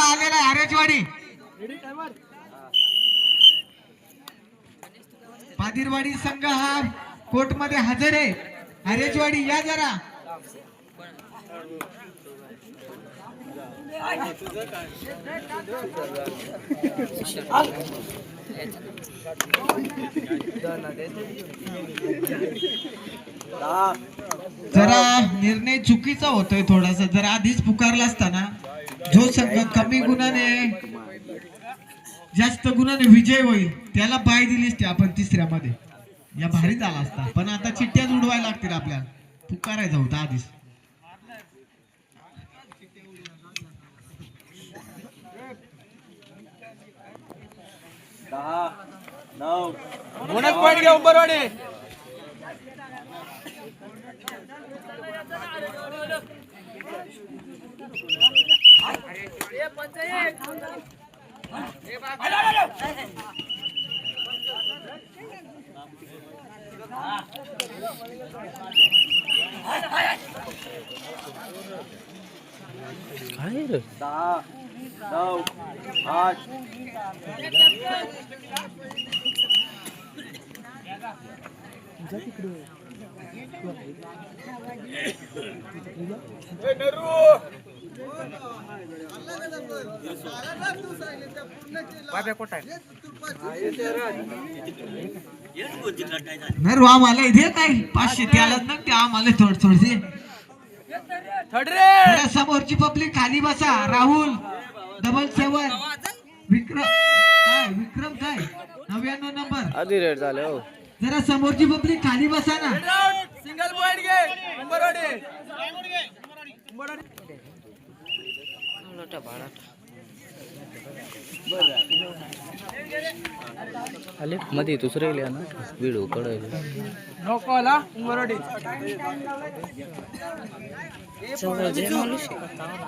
आलेला हरेचवाडी पादिरवाडी संघ हा कोर्ट मध्ये हजर आहे. हरेचवाडी या जरा. जरा निर्णय चुकीचा होतोय थोडासा. जर आधीच पुकारला असताना जो संघ कमी गुणाने जास्त गुणाने विजय होईल त्याला पाय दिलीच ते आपण तिसऱ्यामध्ये या भारी झाला असता. पण आता चिठ्ठ्याच उडवायला लागतील आपल्याला. पुकारायचा होता आधीच. बोनस पॉइंट घ्या उंबरवाडी. काय रे 10 9 8 नरू आम्हाला इथे काय 500 त्याला ना ते आम्हाला थोडे समोरची पब्लिक खाली बसा. राहुल 77 विक्रम काय 99 नंबर आधी रेड झाले हो. जरा समोरची पब्लिक खाली बसा ना. सिंगल पॉइंट घे उंबरवाडी. आले मध्ये दुसरे लिया ना व्हिडिओ कळले नो कॉल हा उंबरवाडी.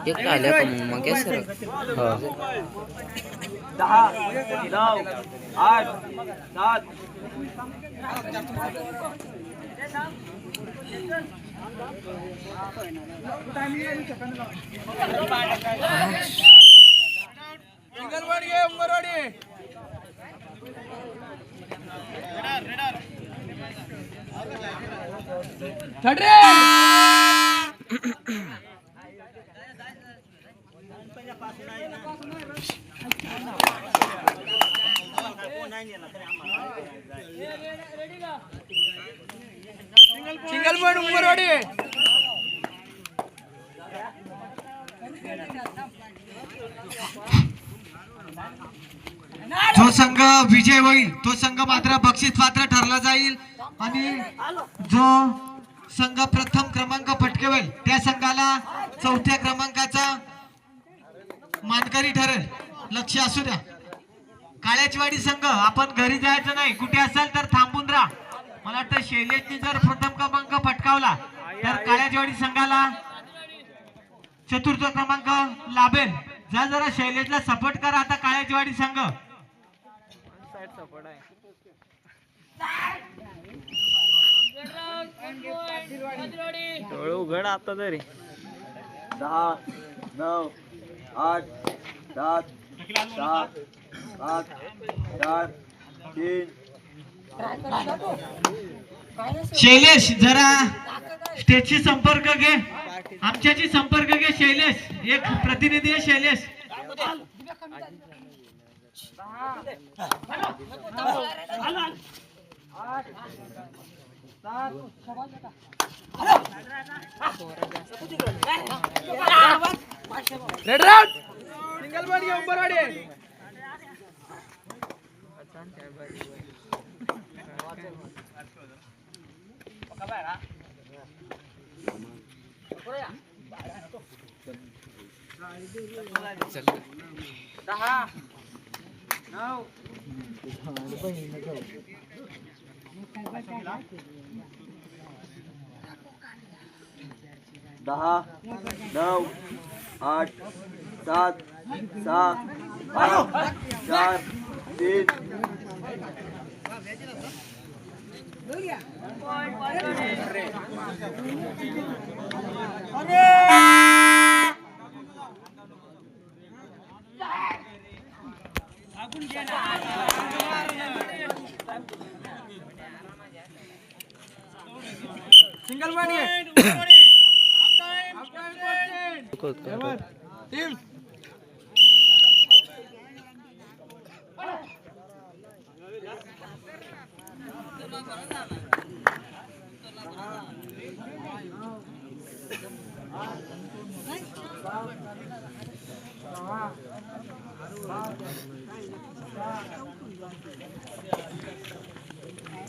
एक आल्या का मग काय सर 10 9 8 7 सिंगल पॉइंट घे उंबरवाडी. थर्ड रे. Single point Umbarwadi. जो संघ विजय होईल तो संघ मात्र बक्षीस पात्र ठरला जाईल आणि जो संघ प्रथम क्रमांक पटकावेल त्या संघाला 4थ्या क्रमांकाचा मानकरी ठरेल. लक्ष असू द्या. काळ्याचवाडी संघ आपण घरी जायचं नाही. कुठे असाल तर थांबून राहा. मला वाटतं शैलेशने जर प्रथम क्रमांक पटकावला तर काळ्याचवाडी संघाला 4था क्रमांक लाभेल. जरा शैलेशला सपोर्ट करा. आता काळ्याचवाडी संघ उघड आता तरी 10 9 8 7 6 5 4 3. शैलेश जरा स्टेजशी संपर्क घे. आमच्याशी संपर्क घे शैलेश. एक प्रतिनिधी आहे Shailesh. Red round. Single point घे उंबरवाडी. दहा 9 10 9 8 7 6 5 4 3. सिंगल पॉइंट घे. टीम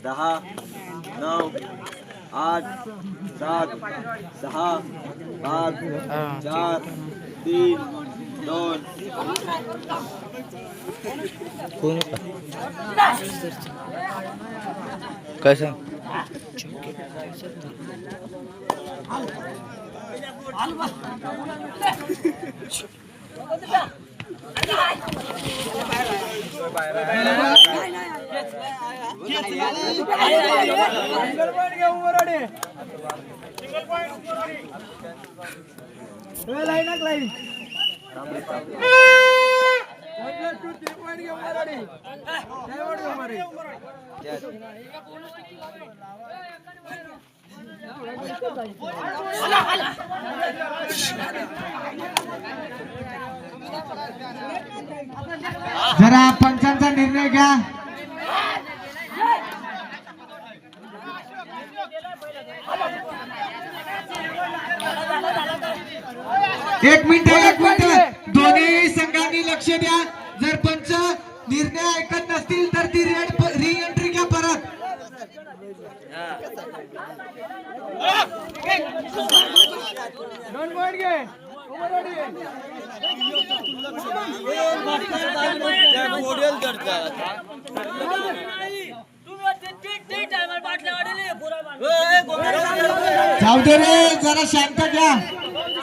10, 9, 8, 7, 6, 5, 4, 3, 2. फोन काय सांग जरा पंचांचा निर्णय घ्या. एक मिनिट दोन्ही संघांनी लक्ष द्या. जर पंच निर्णय ऐकत नसतील तर ती री एंट्री घ्या परत. जाऊ दे रे, जरा शांत घ्या.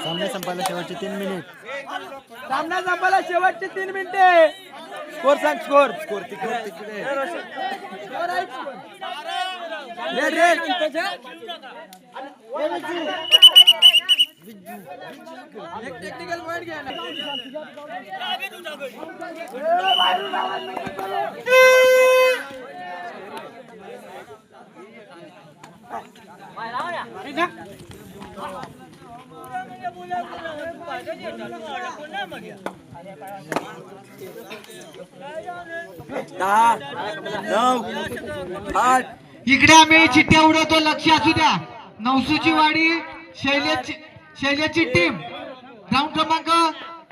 सामना संपायला शेवटचे 3 मिनिट. सामना संपायला शेवटचे 3 मिनिटे. स्कोर सांग. स्कोर तिकडे. टेक्निकल पॉइंट घ्या. इकडे आम्ही चिठ्ठ्या उडवतो, लक्ष असू द्या. नवसूची वाडी शैलेशची टीम ग्राउंड क्रमांक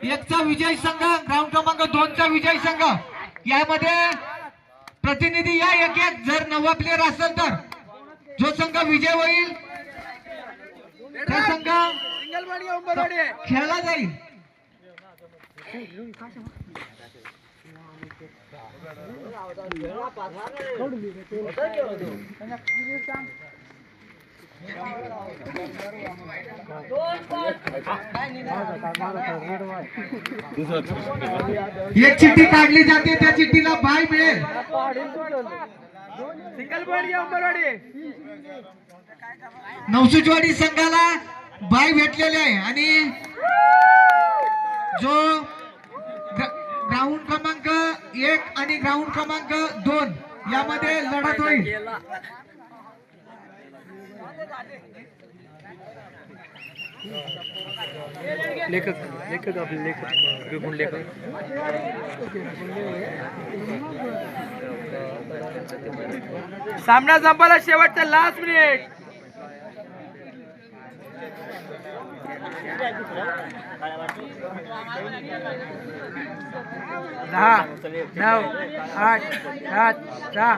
1 चा विजय संघ, ग्राउंड क्रमांक 2 चा विजय संघ. यामध्ये प्रतिनिधी या एक एक. जर 9 प्लेयर असेल तर जो संघ विजय होईल त्या संघ खेळला जाईल. एक चिठ्ठी काढली जाते, त्या चिठ्ठीला बाय मिळेल. सिंगल पॉइंट घ्या. उंबरवाडी नवसूचवाडी संघाला बाय भेटलेले आहे आणि जो ग्राउंड क्रमांक 1 आणि ग्राउंड क्रमांक 2 यामध्ये लढत होईल. लेखक आपले लेखक सामना संपायला शेवटचा लास्ट मिनिट. दहा 9 8 7 6